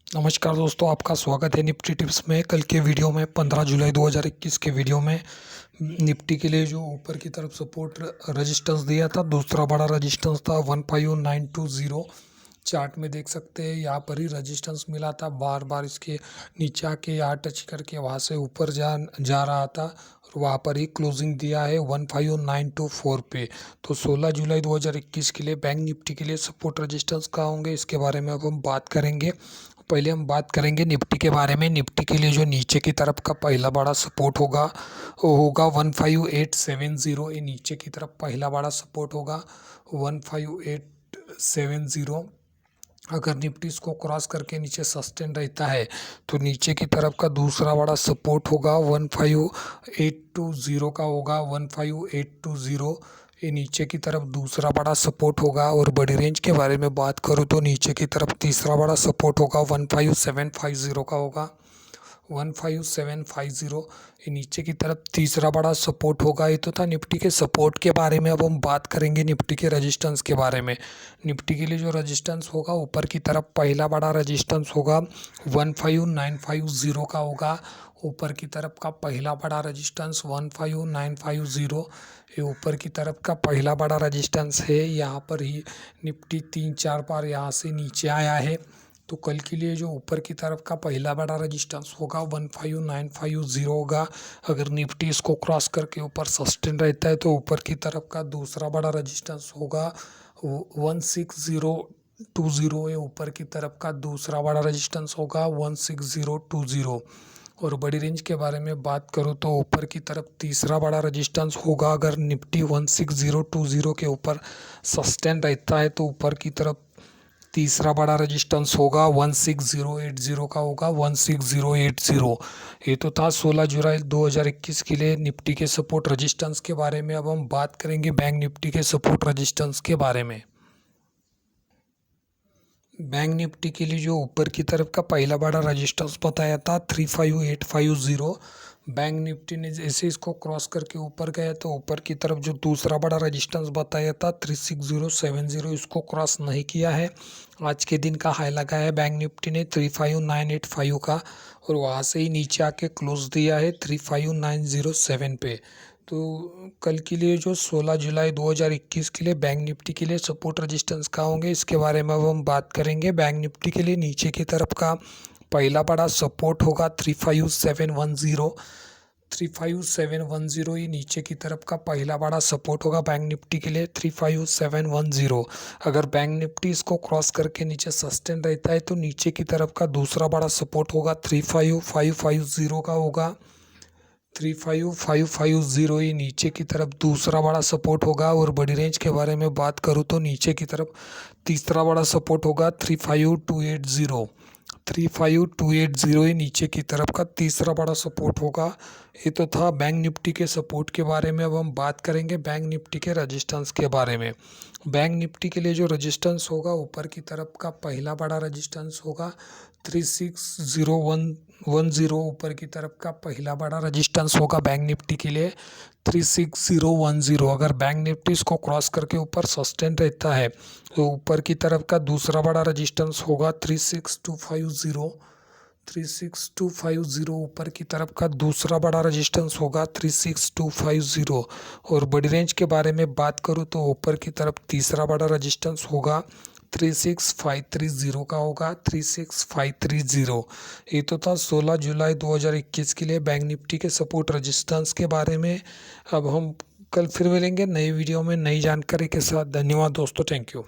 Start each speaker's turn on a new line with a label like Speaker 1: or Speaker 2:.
Speaker 1: नमस्कार दोस्तों, आपका स्वागत है निफ्टी टिप्स में। कल के वीडियो में 15 जुलाई 2021 के वीडियो में निफ्टी के लिए जो ऊपर की तरफ सपोर्ट रेजिस्टेंस दिया था, दूसरा बड़ा रेजिस्टेंस था 15920। चार्ट में देख सकते हैं यहाँ पर ही रेजिस्टेंस मिला था, बार बार इसके नीचे आके यहाँ टच करके वहाँ से ऊपर जा रहा था और वहाँ पर ही क्लोजिंग दिया है 15924 पे। तो 16 जुलाई 2021 के लिए बैंक निफ्टी के लिए सपोर्ट रेजिस्टेंस कहाँ होंगे, इसके बारे में अब हम बात करेंगे। पहले हम बात करेंगे निफ्टी के बारे में। निफ्टी के लिए जो नीचे की तरफ का पहला बड़ा सपोर्ट होगा वो होगा 15870। ये नीचे की तरफ पहला बड़ा सपोर्ट होगा 15870। अगर निफ्टी इसको क्रॉस करके नीचे सस्टेन रहता है तो नीचे की तरफ का दूसरा बड़ा सपोर्ट होगा 15820 का होगा 15820। ये नीचे की तरफ दूसरा बड़ा सपोर्ट होगा। और बड़ी रेंज के बारे में बात करूँ तो नीचे की तरफ तीसरा बड़ा सपोर्ट होगा 15750 का होगा 15750। ये नीचे की तरफ तीसरा बड़ा सपोर्ट होगा। ये तो था निफ्टी के सपोर्ट के बारे में। अब हम बात करेंगे निफ्टी के रेजिस्टेंस के बारे में। निफ्टी के लिए जो रेजिस्टेंस होगा, ऊपर की तरफ पहला बड़ा रेजिस्टेंस होगा 15950 का होगा। ऊपर की तरफ का पहला बड़ा रेजिस्टेंस 15950। ये ऊपर की तरफ का पहला बड़ा रेजिस्टेंस है। यहाँ पर ही निफ्टी 3-4 बार यहाँ से नीचे आया है। तो कल के लिए जो ऊपर की तरफ का पहला बड़ा रेजिस्टेंस होगा 15950 होगा। अगर निफ्टी इसको क्रॉस करके ऊपर सस्टेन रहता है तो ऊपर की तरफ का दूसरा बड़ा रेजिस्टेंस होगा 16020। ये ऊपर की तरफ का दूसरा बड़ा रेजिस्टेंस होगा 16020। और बड़ी रेंज के बारे में बात करूँ तो ऊपर की तरफ तीसरा बड़ा रेजिस्टेंस होगा। अगर निफ्टी 16020 के ऊपर सस्टेन रहता है तो ऊपर की तरफ तीसरा बड़ा रेजिस्टेंस होगा 16080 का होगा 16080। ये तो था 16 जुलाई 2021 के लिए निफ्टी के सपोर्ट रेजिस्टेंस के बारे में। अब हम बात करेंगे बैंक निफ्टी के सपोर्ट रेजिस्टेंस के बारे में। बैंक निफ्टी के लिए जो ऊपर की तरफ का पहला बड़ा रेजिस्टेंस बताया था 35850। बैंक निफ्टी ने जैसे इसको क्रॉस करके ऊपर गया तो ऊपर की तरफ जो दूसरा बड़ा रेजिस्टेंस बताया था 36070, इसको क्रॉस नहीं किया है। आज के दिन का हाई लगाया है बैंक निफ्टी ने 35985 का और वहाँ से ही नीचे आके क्लोज दिया है 35907 पे। तो कल के लिए जो 16 जुलाई 2021 के लिए बैंक निफ्टी के लिए सपोर्ट रेजिस्टेंस कहाँ होंगे, इसके बारे में अब हम बात करेंगे। बैंक निफ्टी के लिए नीचे की तरफ का पहला बड़ा सपोर्ट होगा 35710। 35710 ही नीचे की तरफ का पहला बड़ा सपोर्ट होगा बैंक निफ्टी के लिए 35710। अगर बैंक निफ्टी इसको क्रॉस करके नीचे सस्टेन रहता है तो नीचे की तरफ का दूसरा बड़ा सपोर्ट होगा 35550 का होगा 35550। ही नीचे की तरफ दूसरा बड़ा सपोर्ट होगा। और बड़ी रेंज के बारे में बात करूँ तो नीचे की तरफ तीसरा बड़ा सपोर्ट होगा 35280। 35280 ही नीचे की तरफ का तीसरा बड़ा सपोर्ट होगा। ये तो था बैंक निफ्टी के सपोर्ट के बारे में। अब हम बात करेंगे बैंक निफ्टी के रेजिस्टेंस के बारे में। बैंक निफ्टी के लिए जो रेजिस्टेंस होगा, ऊपर की तरफ का पहला बड़ा रेजिस्टेंस होगा 36010। ऊपर की तरफ का पहला बड़ा रेजिस्टेंस होगा बैंक निफ्टी के लिए 36010। अगर बैंक निफ्टी इसको क्रॉस करके ऊपर सस्टेन रहता है तो ऊपर की तरफ का दूसरा बड़ा रेजिस्टेंस होगा 36250। 36250 ऊपर की तरफ का दूसरा बड़ा रेजिस्टेंस होगा 36250। और बड़ी रेंज के बारे में बात करूँ तो ऊपर की तरफ तीसरा बड़ा रेजिस्टेंस होगा 36530 का होगा 36530। ये तो था 16 जुलाई 2021 के लिए बैंक निफ्टी के सपोर्ट रेजिस्टेंस के बारे में। अब हम कल फिर मिलेंगे नई वीडियो में नई जानकारी के साथ। धन्यवाद दोस्तों, थैंक यू।